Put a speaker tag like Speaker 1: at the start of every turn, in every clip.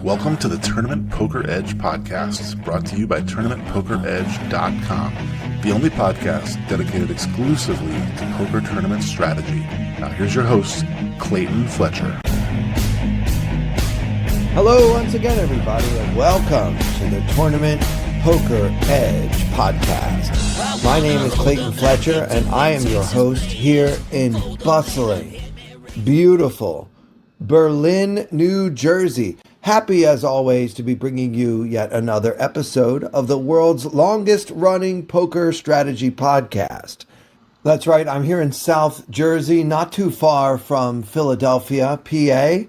Speaker 1: Welcome to the Tournament Poker Edge podcast, brought to you by tournamentpokeredge.com, the only podcast dedicated exclusively to poker tournament strategy. Now here's your host, Clayton Fletcher.
Speaker 2: Hello once again, everybody, and welcome to the Tournament Poker Edge podcast. My name is Clayton Fletcher, and I am your host here in bustling, beautiful Berlin, New Jersey. Happy, as always, to be bringing you yet another episode of the world's longest-running poker strategy podcast. That's right, I'm here in South Jersey, not too far from Philadelphia, PA,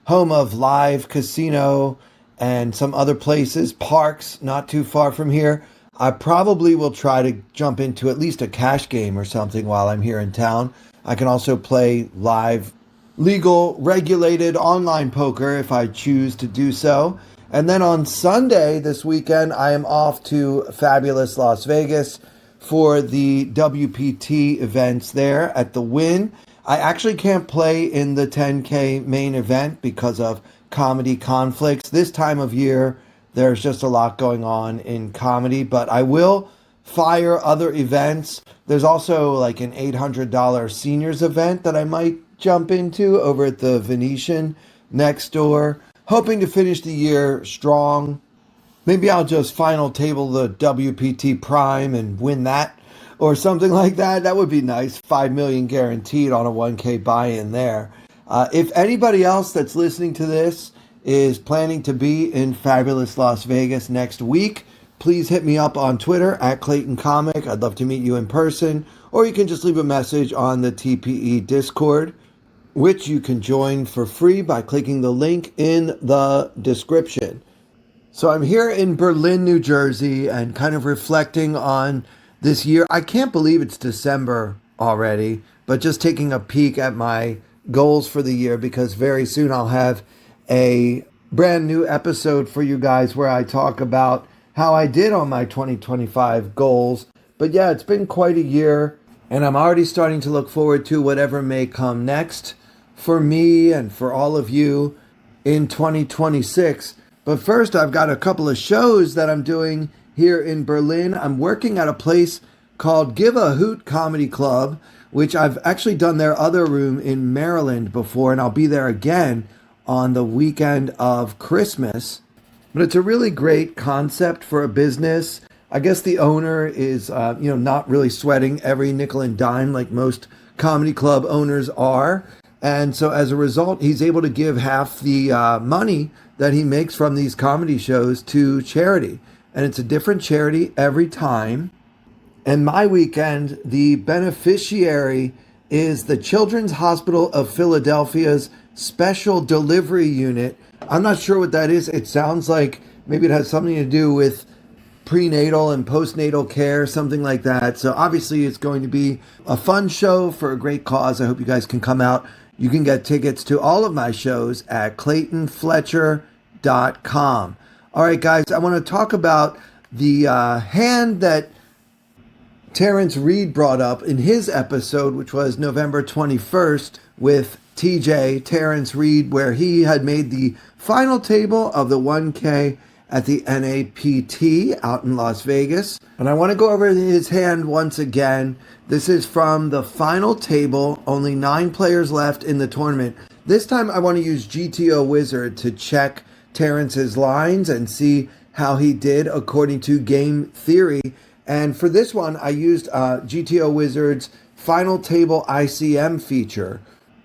Speaker 2: home of Live Casino and some other places, parks not too far from here. I probably will try to jump into at least a cash game or something while I'm here in town. I can also play live, legal, regulated online poker if I choose to do so. And then on Sunday this weekend, I am off to fabulous Las Vegas for the WPT events there at the Wynn. I actually can't play in the 10K main event because of comedy conflicts. This time of year, there's just a lot going on in comedy, but I will fire other events. There's also like an $800 seniors event that I might jump into over at the Venetian next door, hoping to finish the year strong. Maybe I'll just final table the WPT Prime and win that or something like that. That would be nice. 5 million guaranteed on a 1K buy-in there. If anybody else that's listening to this is planning to be in fabulous Las Vegas next week, please hit me up on Twitter at claytoncomic. I'd love to meet you in person, or you can just leave a message on the TPE Discord, which you can join for free by clicking the link in the description. So I'm here in Berlin, New Jersey, and kind of reflecting on this year. I can't believe it's December already, but just taking a peek at my goals for the year, because very soon I'll have a brand new episode for you guys where I talk about how I did on my 2025 goals. But yeah, it's been quite a year, and I'm already starting to look forward to whatever may come next for me and for all of you in 2026. But first, I've got a couple of shows that I'm doing here in Berlin. I'm working at a place called Give a Hoot Comedy Club, which I've actually done their other room in Maryland before, and I'll be there again on the weekend of Christmas. But it's a really great concept for a business. I guess the owner is, not really sweating every nickel and dime like most comedy club owners are. And so as a result, he's able to give half the money that he makes from these comedy shows to charity. And it's a different charity every time. And my weekend, the beneficiary is the Children's Hospital of Philadelphia's Special Delivery Unit. I'm not sure what that is. It sounds like maybe it has something to do with prenatal and postnatal care, something like that. So obviously it's going to be a fun show for a great cause. I hope you guys can come out. You can get tickets to all of my shows at claytonfletcher.com. All right, guys, I want to talk about the hand that Terrence Reed brought up in his episode, which was November 21st with TJ, Terrence Reed, where he had made the final table of the 1K at the NAPT out in Las Vegas. And I want to go over his hand once again. This is from the final table, only 9 players left in the tournament. This time I want to use GTO Wizard to check Terrence's lines and see how he did according to game theory. And for this one, I used GTO Wizard's final table ICM feature.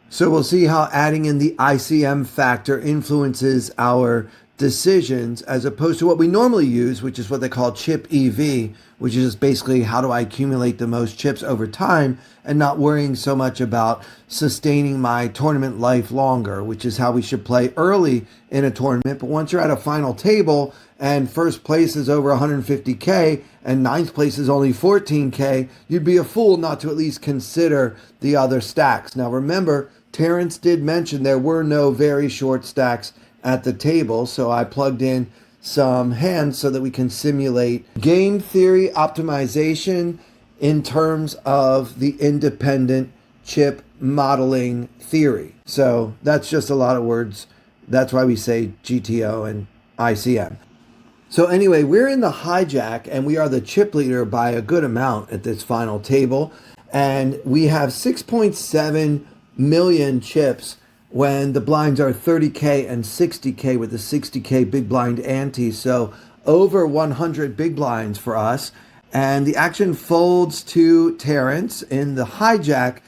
Speaker 2: So we'll see how adding in the ICM factor influences our decisions as opposed to what we normally use, which is what they call chip EV, which is just basically how do I accumulate the most chips over time and not worrying so much about sustaining my tournament life longer, which is how we should play early in a tournament. But once you're at a final table and first place is over 150K and ninth place is only 14K, you'd be a fool not to at least consider the other stacks. Now remember, Terrence did mention there were no very short stacks at the table, so I plugged in some hands so that we can simulate game theory optimization in terms of the independent chip modeling theory. So that's just a lot of words. That's why we say GTO and ICM. So anyway, we're in the hijack and we are the chip leader by a good amount at this final table. And we have 6.7 million chips when the blinds are 30K and 60K with the 60K big blind ante. So over 100 big blinds for us. And the action folds to Terrence in the hijack.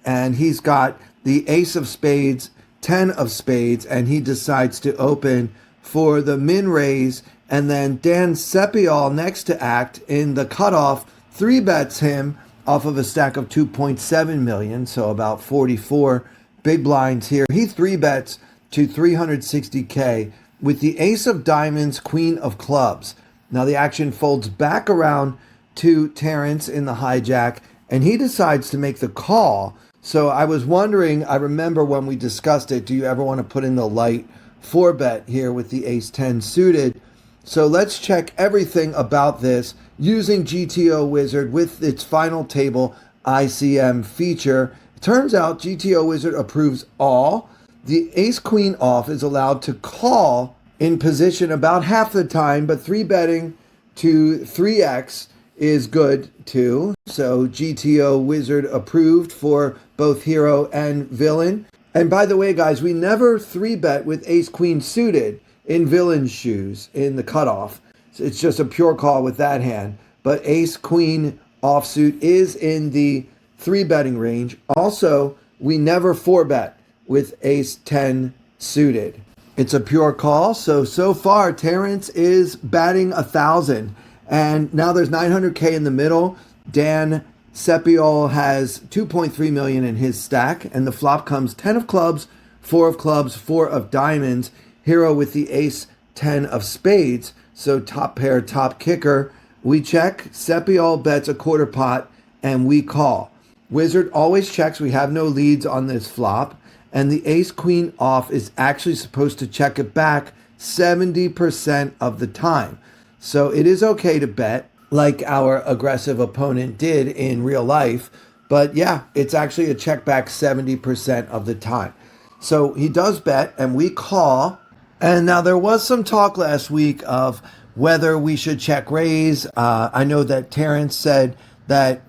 Speaker 2: And he's got the ace of spades, 10 of spades, and he decides to open for the min raise. And then Dan Sepiol next to act in the cutoff, 3-bets him off of a stack of 2.7 million, so about 44 big blinds here. He 3-bets to 360K with the ace of diamonds, queen of clubs. Now the action folds back around to Terrence in the hijack, and he decides to make the call. So I was wondering, I remember when we discussed it, do you ever want to put in the light 4-bet here with the ace 10 suited? So let's check everything about this using GTO Wizard with its final table ICM feature. It turns out GTO Wizard approves all. The ace queen off is allowed to call in position about half the time, but 3-betting to 3x is good too. So GTO Wizard approved for both hero and villain. And by the way, guys, we never 3-bet with ace queen suited in villain's shoes in the cutoff. So it's just a pure call with that hand. But ace queen offsuit is in the 3-betting range. Also, we never 4-bet with ace 10 suited. It's a pure call. So far, Terrence is batting 1,000. And now there's 900K in the middle. Dan Sepiol has 2.3 million in his stack. And the flop comes 10 of clubs, 4 of clubs, 4 of diamonds. Hero with the ace 10 of spades. So top pair, top kicker. We check. Sepiol bets a quarter pot and we call. Wizard always checks. We have no leads on this flop. And the ace queen off is actually supposed to check it back 70% of the time. So it is okay to bet like our aggressive opponent did in real life. But yeah, it's actually a check back 70% of the time. So he does bet and we call. And now there was some talk last week of whether we should check raise. I know that Terrence said that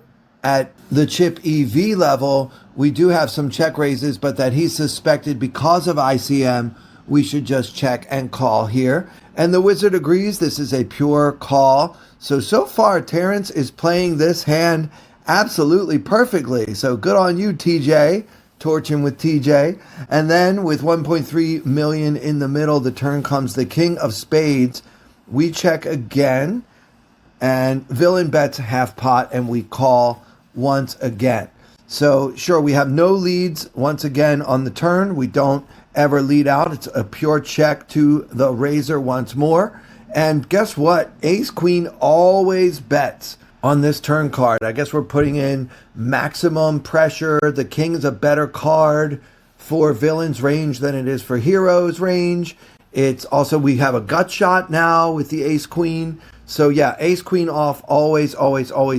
Speaker 2: at the chip EV level, we do have some check raises, but that he suspected because of ICM, we should just check and call here. And the Wizard agrees this is a pure call. So far, Terrence is playing this hand absolutely perfectly. So good on you, TJ. Torching with TJ. And then with 1.3 million in the middle, the turn comes the king of spades. We check again and villain bets half pot and we call once again. So sure, we have no leads once again on the turn. We don't ever lead out. It's a pure check to the razor once more. And guess what? Ace queen always bets on this turn card. I guess we're putting in maximum pressure. The king is a better card for villain's range than it is for hero's range. It's also, we have a gut shot now with the ace queen. So yeah, ace queen off always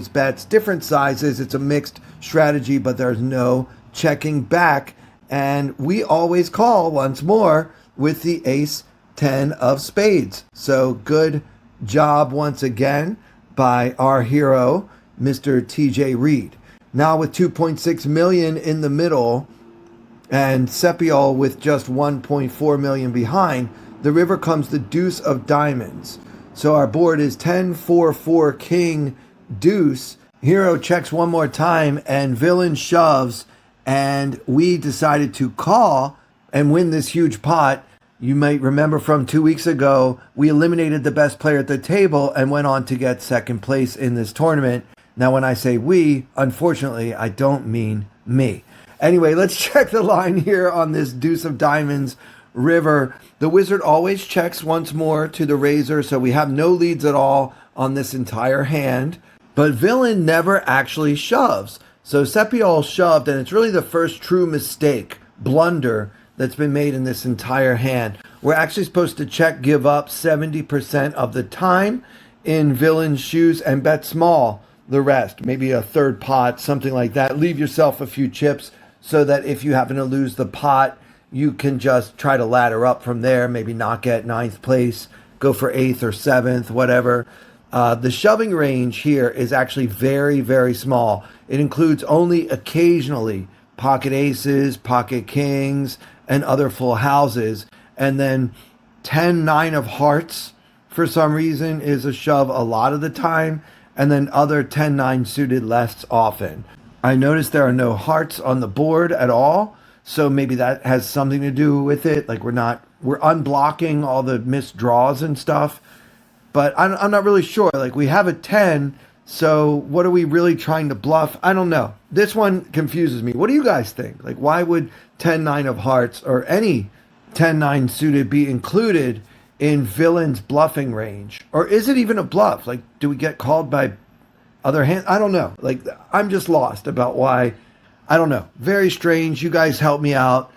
Speaker 2: bets. Different sizes. It's a mixed strategy, but there's no checking back. And we always call once more with the ace 10 of spades. So good job once again by our hero, Mr. TJ Reed. Now with 2.6 million in the middle and Sepiol with just 1.4 million behind, the river comes the deuce of diamonds. So our board is 10-4-4 king deuce. Hero checks one more time and villain shoves, and we decided to call and win this huge pot. You might remember from 2 weeks ago, we eliminated the best player at the table and went on to get second place in this tournament. Now, when I say we, unfortunately, I don't mean me. Anyway, let's check the line here on this deuce of diamonds river. The Wizard always checks once more to the razor, so we have no leads at all on this entire hand. But villain never actually shoves. So Sepiol shoved, and it's really the first true mistake, blunder, that's been made in this entire hand. We're actually supposed to check give up 70% of the time in villain's shoes and bet small the rest. Maybe a third pot, something like that. Leave yourself a few chips so that if you happen to lose the pot, you can just try to ladder up from there, maybe not get ninth place, go for eighth or seventh, whatever. The shoving range here is actually very, very small. It includes only occasionally pocket aces, pocket kings, and other full houses. And then 10-9 of hearts, for some reason, is a shove a lot of the time. And then other 10-9 suited less often. I noticed there are no hearts on the board at all. So maybe that has something to do with it. Like we're unblocking all the missed draws and stuff. But I'm not really sure. Like we have a 10, so what are we really trying to bluff? I don't know. This one confuses me. What do you guys think? Like why would 10-9 of hearts or any 10-9 suited be included in villain's bluffing range? Or is it even a bluff? Like do we get called by other hands? I don't know. Like I'm just lost about why. I don't know. Very strange. You guys help me out.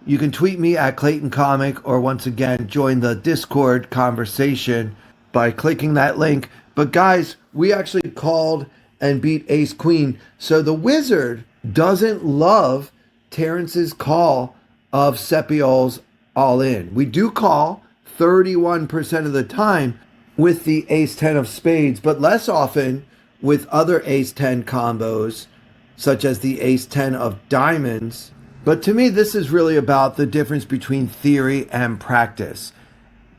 Speaker 2: You can tweet me at Clayton Comic or once again join the Discord conversation by clicking that link. But guys, we actually called and beat Ace Queen. So the wizard doesn't love Terrence's call of Sepiol's all in. We do call 31% of the time with the Ace 10 of spades, but less often with other Ace 10 combos, such as the Ace 10 of diamonds. But to me, this is really about the difference between theory and practice.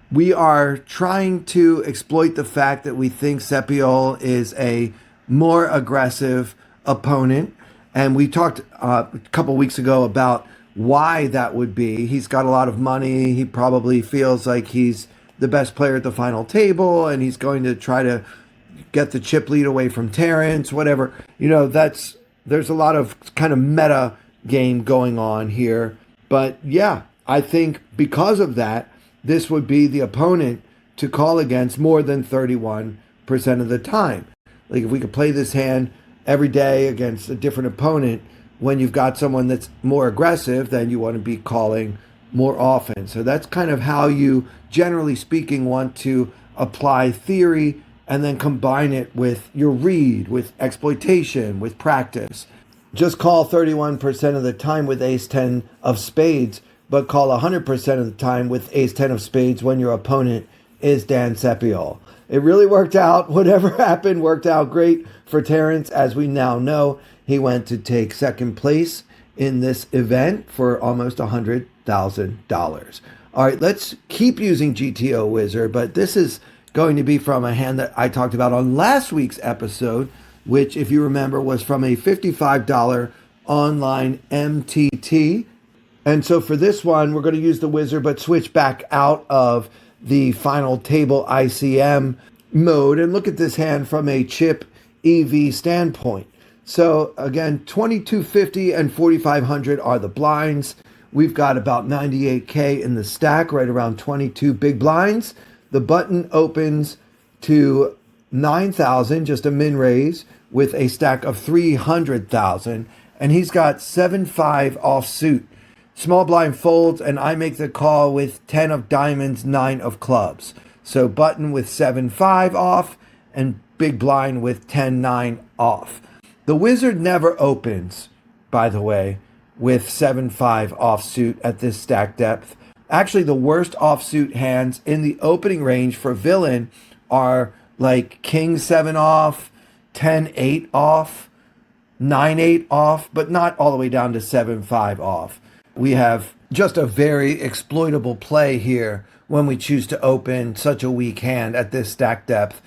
Speaker 2: We are trying to exploit the fact that we think Sepiol is a more aggressive opponent. And we talked a couple weeks ago about why that would be. He's got a lot of money. He probably feels like he's the best player at the final table, and he's going to try to get the chip lead away from Terrence, whatever. You know, there's a lot of kind of meta game going on here. But yeah, I think because of that, this would be the opponent to call against more than 31% of the time. Like if we could play this hand every day against a different opponent, when you've got someone that's more aggressive, then you want to be calling more often. So that's kind of how you, generally speaking, want to apply theory and then combine it with your read, with exploitation, with practice. Just call 31% of the time with Ace 10 of spades, but call 100% of the time with Ace 10 of spades when your opponent is Dan Sepiol. It really worked out. Whatever happened worked out great for Terrence. As we now know, he went to take second place in this event for almost $100,000. All right, let's keep using GTO Wizard, but this is going to be from a hand that I talked about on last week's episode, which, if you remember, was from a $55 online MTT. And so for this one, we're going to use the wizard, but switch back out of the final table ICM mode and look at this hand from a chip EV standpoint. So again, 2250 and 4500 are the blinds. We've got about 98K in the stack, right around 22 big blinds. The button opens to 9,000, just a min raise, with a stack of 300,000. And he's got 7-5 offsuit. Small blind folds, and I make the call with 10 of diamonds, 9 of clubs. So button with 7-5 off, and big blind with 10-9 off. The wizard never opens, by the way, with 7-5 offsuit at this stack depth. Actually, the worst offsuit hands in the opening range for villain are like King 7 off, 10-8 off, 9-8 off, but not all the way down to 7-5 off. We have just a very exploitable play here when we choose to open such a weak hand at this stack depth.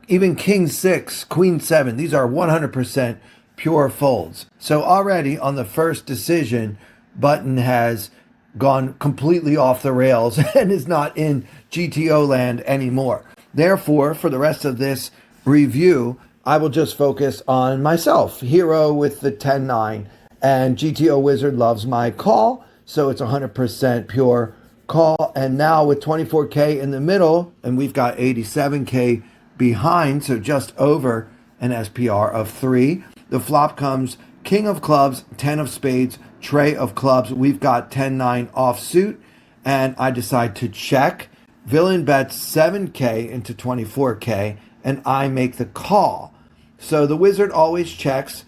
Speaker 2: Even King 6, Queen 7, these are 100% pure folds. So already on the first decision, button has gone completely off the rails and is not in GTO land anymore. Therefore, for the rest of this review, I will just focus on myself, hero with the 10-9. And GTO Wizard loves my call, so it's 100% pure call. And now with 24K in the middle, and we've got 87K behind, so just over an SPR of 3. The flop comes King of clubs, 10 of spades, Trey of clubs. We've got 10-9 offsuit, and I decide to check. Villain bets 7K into 24K, and I make the call. So the wizard always checks.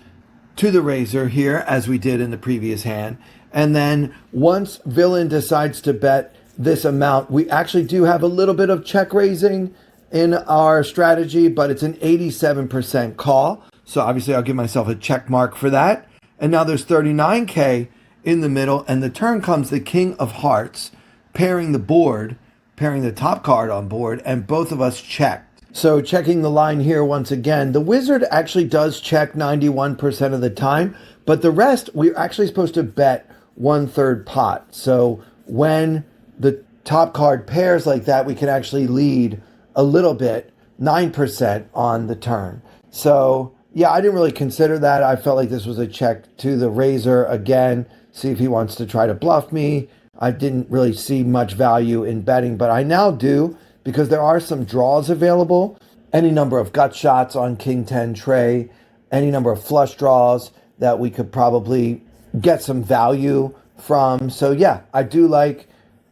Speaker 2: to the razor here, as we did in the previous hand. And then once villain decides to bet this amount, we actually do have a little bit of check raising in our strategy, but it's an 87% call. So obviously I'll give myself a check mark for that. And now there's 39K in the middle, and the turn comes the King of Hearts, pairing the top card on board, and both of us checked. So checking the line here once again, the wizard actually does check 91% of the time, but the rest, we're actually supposed to bet 1/3 pot. So when the top card pairs like that, we can actually lead a little bit, 9% on the turn. So yeah, I didn't really consider that. I felt like this was a check to the razor again, see if he wants to try to bluff me. I didn't really see much value in betting, but I now do, because there are some draws available. Any number of gut shots on King 10 tray, any number of flush draws that we could probably get some value from. So yeah, I do like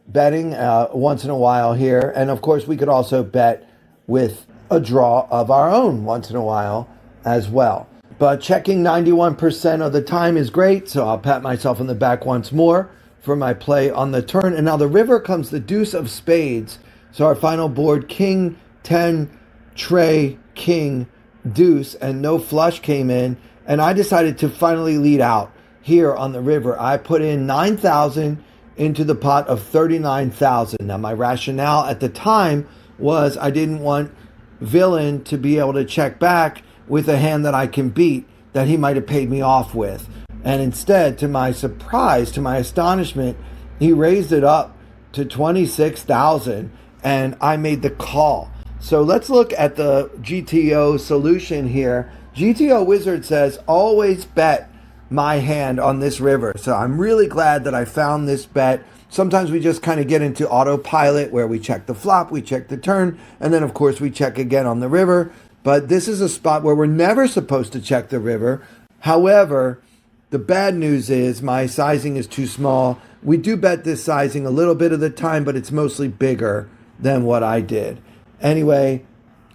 Speaker 2: betting once in a while here. And of course, we could also bet with a draw of our own once in a while as well. But checking 91% of the time is great, so I'll pat myself on the back once more for my play on the turn. And now the river comes the deuce of spades. So our final board, King 10 tray, King deuce, and no flush came in. And I decided to finally lead out here on the river. I put in 9,000 into the pot of 39,000. Now my rationale at the time was I didn't want villain to be able to check back with a hand that I can beat that he might have paid me off with. And instead, to my surprise, to my astonishment, he raised it up to 26,000 and I made the call. So let's look at the GTO solution here. GTO Wizard says, always bet my hand on this river. So I'm really glad that I found this bet. Sometimes we just kind of get into autopilot where we check the flop, we check the turn, and then of course we check again on the river. But this is a spot where we're never supposed to check the river. However, the bad news is my sizing is too small. We do bet this sizing a little bit of the time, but it's mostly bigger than what I did. Anyway,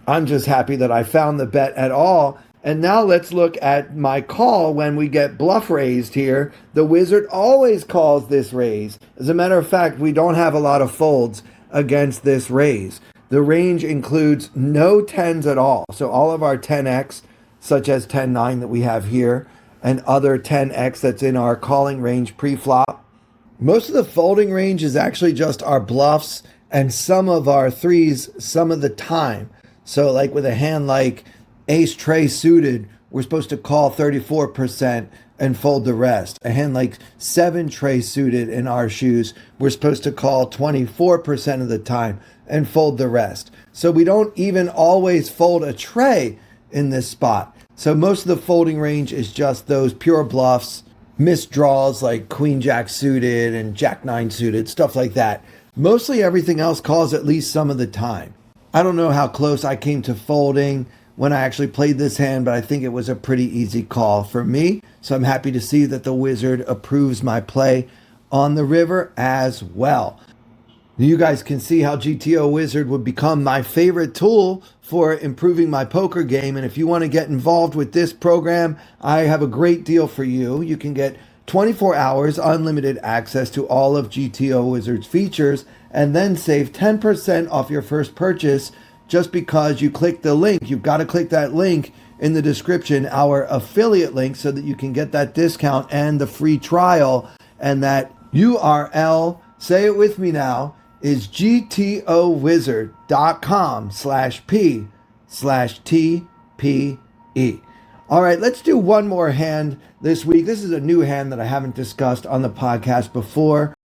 Speaker 2: I'm just happy that I found the bet at all. And now let's look at my call when we get bluff raised here. The wizard always calls this raise. As a matter of fact, we don't have a lot of folds against this raise. The range includes no 10s at all. So all of our 10x, such as 10-9 that we have here, and other 10x that's in our calling range pre-flop. Most of the folding range is actually just our bluffs and some of our threes some of the time. So like with a hand like ace tray suited, we're supposed to call 34% and fold the rest. A hand like 7 tray suited in our shoes, we're supposed to call 24% of the time and fold the rest. So we don't even always fold a tray in this spot. So most of the folding range is just those pure bluffs, missed draws like queen jack suited and jack 9 suited, stuff like that. Mostly everything else calls at least some of the time. I don't know how close I came to folding when I actually played this hand, but I think it was a pretty easy call for me. So I'm happy to see that the wizard approves my play on the river as well. You guys can see how GTO Wizard would become my favorite tool for improving my poker game. And if you want to get involved with this program, I have a great deal for you. You can get 24 hours unlimited access to all of GTO Wizard's features and then save 10% off your first purchase just because you click the link. You've got to click that link in the description, our affiliate link, so that you can get that discount and the free trial. And that URL, say it with me now, is gtowizard.com/p/TPE. All right, let's do one more hand this week. This is a new hand that I haven't discussed on the podcast before.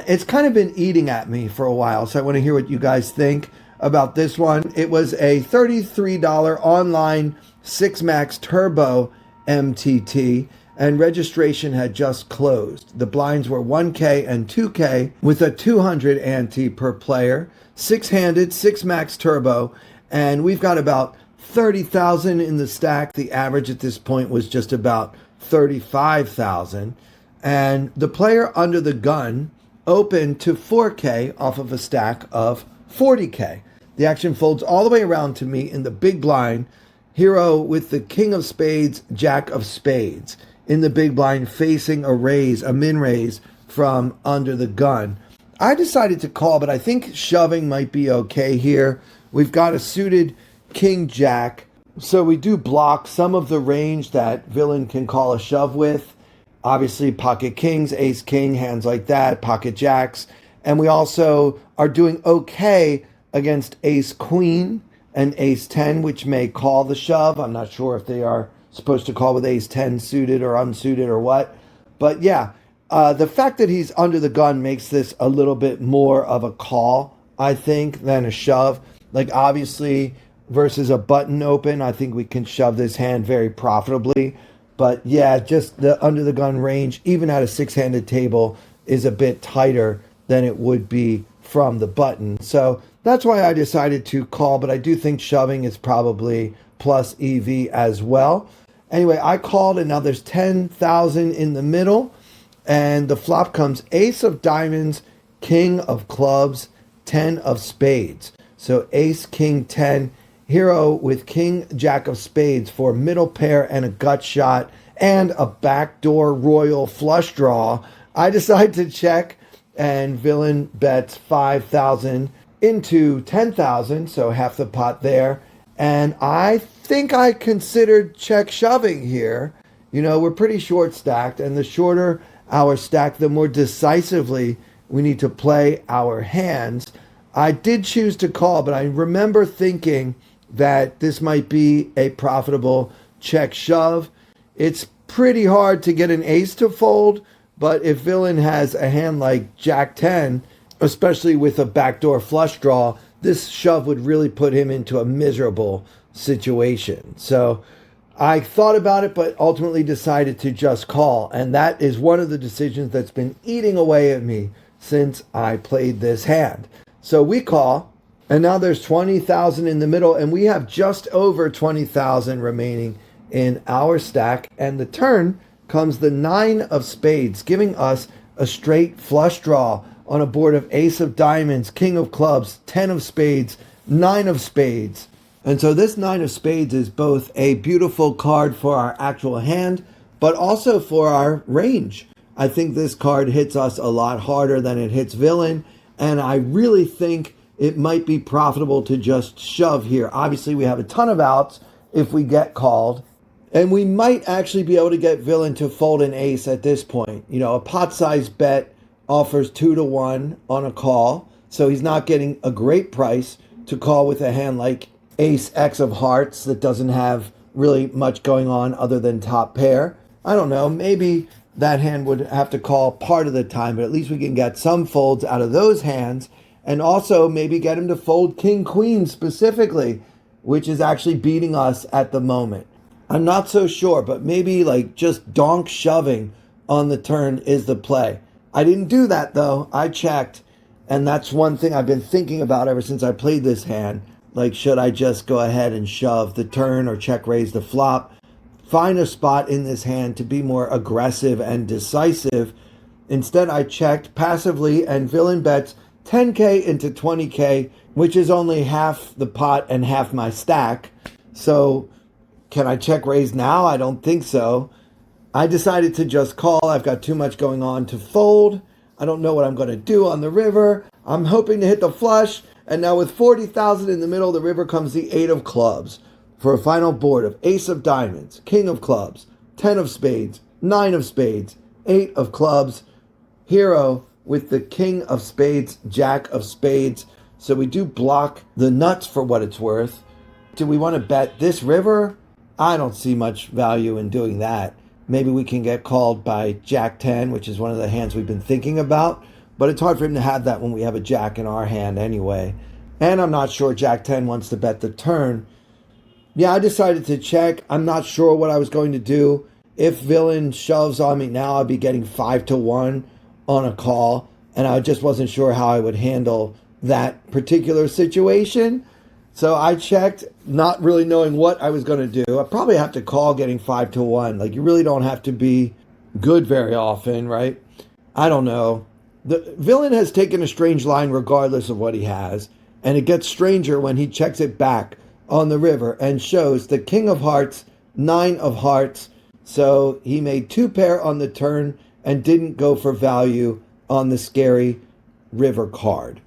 Speaker 2: It's kind of been eating at me for a while, so I want to hear what you guys think about this one. It was a $33 online 6max Turbo MTT, and registration had just closed. The blinds were 1K and 2K with a 200 ante per player, 6-handed, 6max Turbo, and we've got about 30,000 in the stack. The average at this point was just about 35,000. And the player under the gun opened to 4K off of a stack of 40K. The action folds all the way around to me in the big blind. Hero with the king of spades, jack of spades. in the big blind facing a raise, a min raise from under the gun. I decided to call, but I think shoving might be okay here. We've got a suited king jack, so we do block some of the range that villain can call a shove with. Obviously, pocket kings, ace king, hands like that, pocket jacks. And we also are doing okay against ace queen and ace 10, which may call the shove. I'm not sure if they are supposed to call with ace 10 suited or unsuited or what. But yeah, the fact that he's under the gun makes this a little bit more of a call, I think, than a shove. Like, obviously, versus a button open, I think we can shove this hand very profitably. But yeah, just the under the gun range, even at a six-handed table, is a bit tighter than it would be from the button. So that's why I decided to call, but I do think shoving is probably plus EV as well. Anyway, I called, and now there's 10,000 in the middle. And the flop comes ace of diamonds, king of clubs, 10 of spades. So ace, king, 10, hero with king, jack of spades for middle pair and a gut shot and a backdoor royal flush draw. I decide to check, and villain bets 5,000 into 10,000, so half the pot there. And I think I considered check shoving here. You know, we're pretty short stacked, and the shorter our stack, the more decisively we need to play our hands. I did choose to call, but I remember thinking that this might be a profitable check shove. It's pretty hard to get an ace to fold, but if villain has a hand like jack 10, especially with a backdoor flush draw, this shove would really put him into a miserable situation. So I thought about it, but ultimately decided to just call. And that is one of the decisions that's been eating away at me since I played this hand. So we call, and now there's 20,000 in the middle, and we have just over 20,000 remaining in our stack. And the turn comes the 9 of spades, giving us a straight flush draw on a board of ace of diamonds, king of clubs, 10 of spades, 9 of spades. And so this 9 of spades is both a beautiful card for our actual hand, but also for our range. I think this card hits us a lot harder than it hits villain, and I really think it might be profitable to just shove here. Obviously, we have a ton of outs if we get called, and we might actually be able to get villain to fold an ace at this point. You know, a pot-sized bet offers 2-1 on a call, so he's not getting a great price to call with a hand like ace X of hearts that doesn't have really much going on other than top pair. I don't know, maybe that hand would have to call part of the time, but at least we can get some folds out of those hands, and also maybe get him to fold king queen specifically, which is actually beating us at the moment. I'm not so sure, but maybe like just donk shoving on the turn is the play. I didn't do that though. I checked, and that's one thing I've been thinking about ever since I played this hand. Like, should I just go ahead and shove the turn or check raise the flop? Find a spot in this hand to be more aggressive and decisive. Instead, I checked passively, and villain bets 10K into 20K, which is only half the pot and half my stack. So can I check raise now? I don't think so. I decided to just call. I've got too much going on to fold. I don't know what I'm going to do on the river. I'm hoping to hit the flush. And now with 40,000 in the middle, the river comes the 8 of clubs for a final board of ace of diamonds, king of clubs, 10 of spades, 9 of spades, 8 of clubs, hero with the king of spades, jack of spades. So we do block the nuts for what it's worth. Do we want to bet this river? I don't see much value in doing that. Maybe we can get called by jack 10, which is one of the hands we've been thinking about. But it's hard for him to have that when we have a jack in our hand anyway. And I'm not sure jack 10 wants to bet the turn. Yeah, I decided to check. I'm not sure what I was going to do. If villain shoves on me now, I'd be getting 5-1 on a call. And I just wasn't sure how I would handle that particular situation. So I checked, not really knowing what I was going to do. I probably have to call getting 5-1. Like, you really don't have to be good very often, right? I don't know. The villain has taken a strange line regardless of what he has, and it gets stranger when he checks it back on the river and shows the king of hearts, 9 of hearts, So he made 2 pair on the turn and didn't go for value on the scary river card.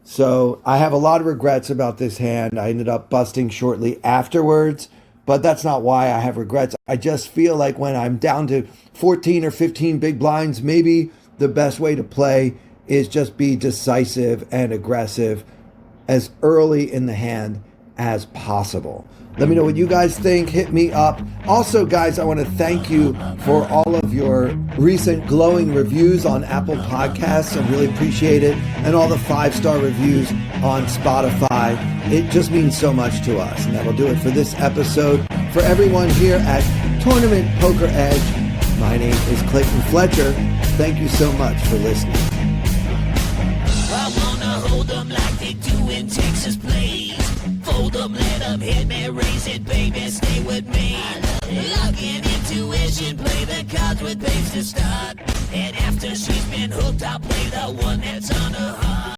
Speaker 2: So I have a lot of regrets about this hand. I ended up busting shortly afterwards, but that's not why I have regrets. I just feel like when I'm down to 14 or 15 big blinds, maybe the best way to play is just be decisive and aggressive as early in the hand as possible. Let me know what you guys think. Hit me up. Also, guys, I want to thank you for all of your recent glowing reviews on Apple Podcasts. I really appreciate it. And all the 5-star reviews on Spotify. It just means so much to us. And that'll do it for this episode. For everyone here at Tournament Poker Edge, my name is Clayton Fletcher. Thank you so much for listening.
Speaker 3: I wanna hold them like they do in Texas, please. Fold them, let them hit me, raise it, baby, stay with me. Lock in intuition, play the cards with babes to start. And after she's been hooked, I'll play the one that's on